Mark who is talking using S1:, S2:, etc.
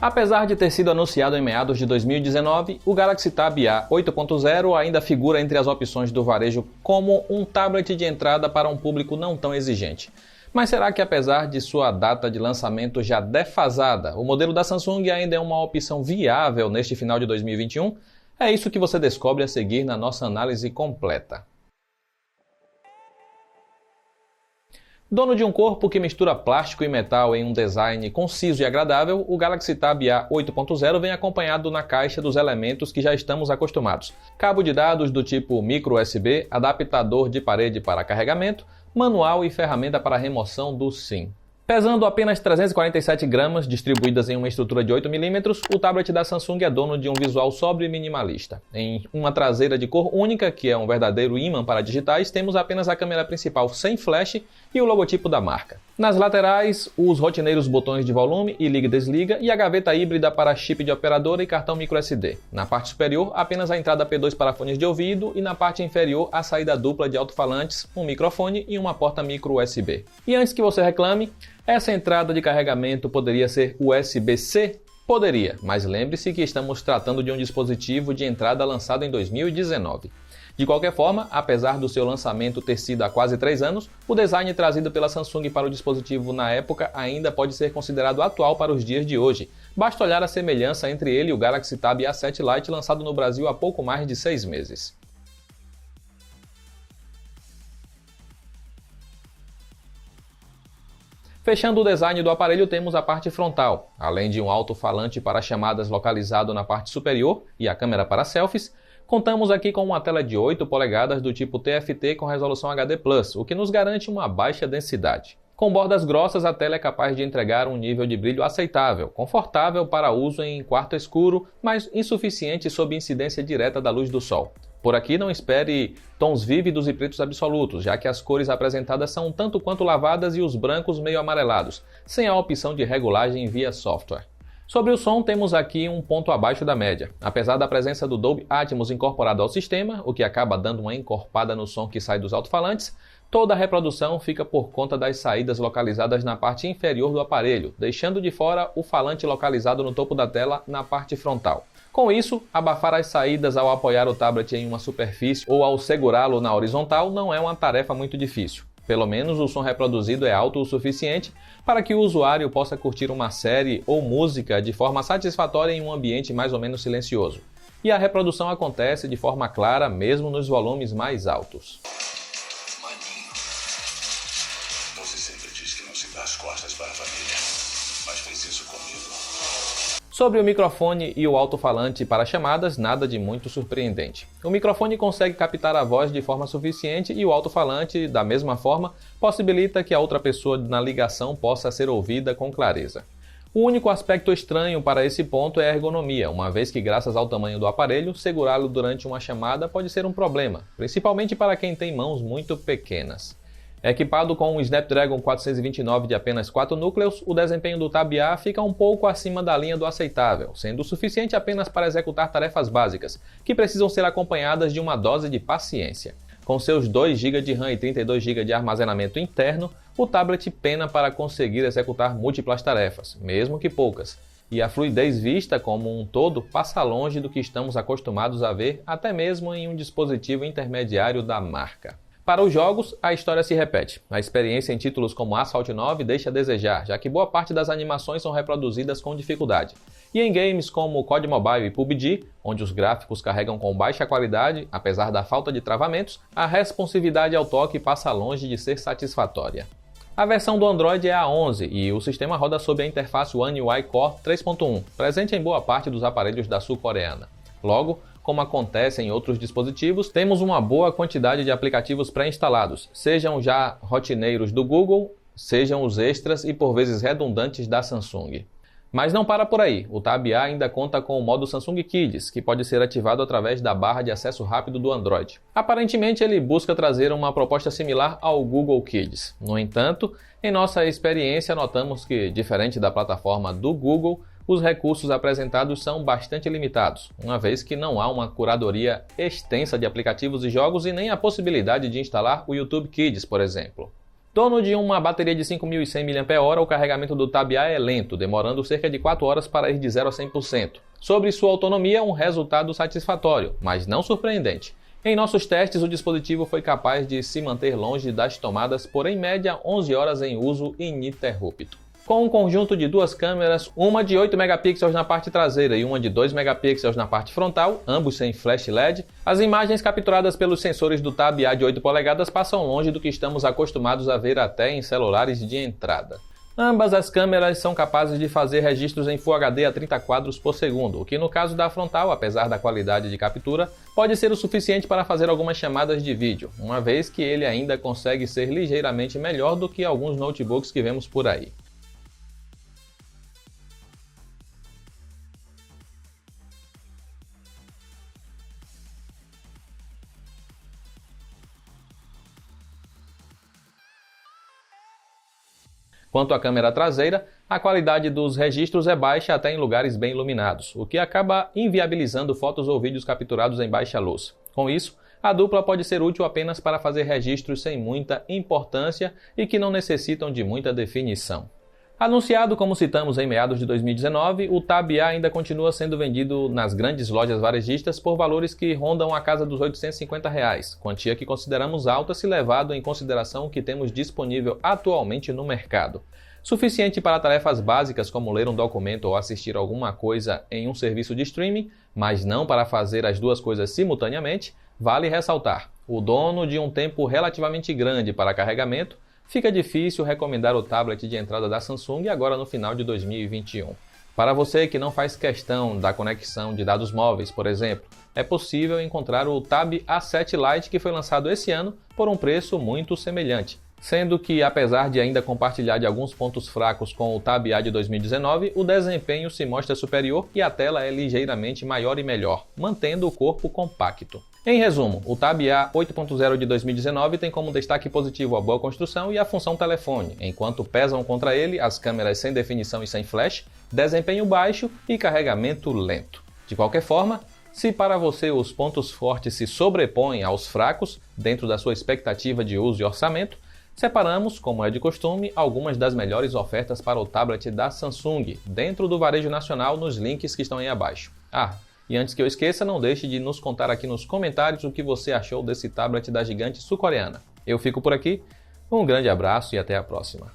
S1: Apesar de ter sido anunciado em meados de 2019, o Galaxy Tab A 8.0 ainda figura entre as opções do varejo como um tablet de entrada para um público não tão exigente. Mas será que apesar de sua data de lançamento já defasada, o modelo da Samsung ainda é uma opção viável neste final de 2021? É isso que você descobre a seguir na nossa análise completa. Dono de um corpo que mistura plástico e metal em um design conciso e agradável, o Galaxy Tab A 8.0 vem acompanhado na caixa dos elementos que já estamos acostumados. Cabo de dados do tipo micro USB, adaptador de parede para carregamento, manual e ferramenta para remoção do SIM. Pesando apenas 347 gramas, distribuídas em uma estrutura de 8 mm, o tablet da Samsung é dono de um visual sóbrio e minimalista. Em uma traseira de cor única, que é um verdadeiro ímã para digitais, temos apenas a câmera principal sem flash e o logotipo da marca. Nas laterais, os rotineiros botões de volume e liga e desliga e a gaveta híbrida para chip de operadora e cartão microSD. Na parte superior, apenas a entrada P2 para fones de ouvido e na parte inferior, a saída dupla de alto-falantes, um microfone e uma porta micro USB. E antes que você reclame, essa entrada de carregamento poderia ser USB-C? Poderia, mas lembre-se que estamos tratando de um dispositivo de entrada lançado em 2019. De qualquer forma, apesar do seu lançamento ter sido há quase 3 anos, o design trazido pela Samsung para o dispositivo na época ainda pode ser considerado atual para os dias de hoje. Basta olhar a semelhança entre ele e o Galaxy Tab A7 Lite lançado no Brasil há pouco mais de 6 meses. Fechando o design do aparelho, temos a parte frontal. Além de um alto-falante para chamadas localizado na parte superior e a câmera para selfies, contamos aqui com uma tela de 8 polegadas do tipo TFT com resolução HD+, o que nos garante uma baixa densidade. Com bordas grossas, a tela é capaz de entregar um nível de brilho aceitável, confortável para uso em quarto escuro, mas insuficiente sob incidência direta da luz do sol. Por aqui não espere tons vívidos e pretos absolutos, já que as cores apresentadas são tanto quanto lavadas e os brancos meio amarelados, sem a opção de regulagem via software. Sobre o som, temos aqui um ponto abaixo da média. Apesar da presença do Dolby Atmos incorporado ao sistema, o que acaba dando uma encorpada no som que sai dos alto-falantes, toda a reprodução fica por conta das saídas localizadas na parte inferior do aparelho, deixando de fora o falante localizado no topo da tela na parte frontal. Com isso, abafar as saídas ao apoiar o tablet em uma superfície ou ao segurá-lo na horizontal não é uma tarefa muito difícil. Pelo menos o som reproduzido é alto o suficiente para que o usuário possa curtir uma série ou música de forma satisfatória em um ambiente mais ou menos silencioso. E a reprodução acontece de forma clara mesmo nos volumes mais altos.
S2: Maninho, você sempre diz que não se dá as costas para a família, mas fez isso comigo.
S1: Sobre o microfone e o alto-falante para chamadas, nada de muito surpreendente. O microfone consegue captar a voz de forma suficiente e o alto-falante, da mesma forma, possibilita que a outra pessoa na ligação possa ser ouvida com clareza. O único aspecto estranho para esse ponto é a ergonomia, uma vez que, graças ao tamanho do aparelho, segurá-lo durante uma chamada pode ser um problema, principalmente para quem tem mãos muito pequenas. Equipado com um Snapdragon 429 de apenas 4 núcleos, o desempenho do Tab A fica um pouco acima da linha do aceitável, sendo o suficiente apenas para executar tarefas básicas, que precisam ser acompanhadas de uma dose de paciência. Com seus 2 GB de RAM e 32 GB de armazenamento interno, o tablet pena para conseguir executar múltiplas tarefas, mesmo que poucas, e a fluidez vista como um todo passa longe do que estamos acostumados a ver até mesmo em um dispositivo intermediário da marca. Para os jogos, a história se repete. A experiência em títulos como Asphalt 9 deixa a desejar, já que boa parte das animações são reproduzidas com dificuldade. E em games como COD Mobile e PUBG, onde os gráficos carregam com baixa qualidade, apesar da falta de travamentos, a responsividade ao toque passa longe de ser satisfatória. A versão do Android é a 11 e o sistema roda sob a interface One UI Core 3.1, presente em boa parte dos aparelhos da sul-coreana. Logo, como acontece em outros dispositivos, temos uma boa quantidade de aplicativos pré-instalados, sejam já rotineiros do Google, sejam os extras e por vezes redundantes da Samsung. Mas não para por aí, o Tab A ainda conta com o modo Samsung Kids, que pode ser ativado através da barra de acesso rápido do Android. Aparentemente ele busca trazer uma proposta similar ao Google Kids. No entanto, em nossa experiência notamos que, diferente da plataforma do Google, os recursos apresentados são bastante limitados, uma vez que não há uma curadoria extensa de aplicativos e jogos e nem a possibilidade de instalar o YouTube Kids, por exemplo. Dono de uma bateria de 5.100 mAh, o carregamento do Tab A é lento, demorando cerca de 4 horas para ir de 0 a 100%. Sobre sua autonomia, um resultado satisfatório, mas não surpreendente. Em nossos testes, o dispositivo foi capaz de se manter longe das tomadas por, em média, 11 horas em uso ininterrupto. Com um conjunto de duas câmeras, uma de 8 megapixels na parte traseira e uma de 2 megapixels na parte frontal, ambos sem flash LED, as imagens capturadas pelos sensores do Tab A de 8 polegadas passam longe do que estamos acostumados a ver até em celulares de entrada. Ambas as câmeras são capazes de fazer registros em Full HD a 30 quadros por segundo, o que no caso da frontal, apesar da qualidade de captura, pode ser o suficiente para fazer algumas chamadas de vídeo, uma vez que ele ainda consegue ser ligeiramente melhor do que alguns notebooks que vemos por aí. Quanto à câmera traseira, a qualidade dos registros é baixa até em lugares bem iluminados, o que acaba inviabilizando fotos ou vídeos capturados em baixa luz. Com isso, a dupla pode ser útil apenas para fazer registros sem muita importância e que não necessitam de muita definição. Anunciado, como citamos, em meados de 2019, o Tab A ainda continua sendo vendido nas grandes lojas varejistas por valores que rondam a casa dos R$ 850, quantia que consideramos alta se levado em consideração o que temos disponível atualmente no mercado. Suficiente para tarefas básicas como ler um documento ou assistir alguma coisa em um serviço de streaming, mas não para fazer as duas coisas simultaneamente, vale ressaltar: o dono de um tempo relativamente grande para carregamento, fica difícil recomendar o tablet de entrada da Samsung agora no final de 2021. Para você que não faz questão da conexão de dados móveis, por exemplo, é possível encontrar o Tab A7 Lite que foi lançado esse ano por um preço muito semelhante, sendo que, apesar de ainda compartilhar de alguns pontos fracos com o Tab A de 2019, o desempenho se mostra superior e a tela é ligeiramente maior e melhor, mantendo o corpo compacto. Em resumo, o Tab A 8.0 de 2019 tem como destaque positivo a boa construção e a função telefone, enquanto pesam contra ele as câmeras sem definição e sem flash, desempenho baixo e carregamento lento. De qualquer forma, se para você os pontos fortes se sobrepõem aos fracos, dentro da sua expectativa de uso e orçamento, separamos, como é de costume, algumas das melhores ofertas para o tablet da Samsung, dentro do varejo nacional nos links que estão aí abaixo. E antes que eu esqueça, não deixe de nos contar aqui nos comentários o que você achou desse tablet da gigante sul-coreana. Eu fico por aqui, um grande abraço e até a próxima.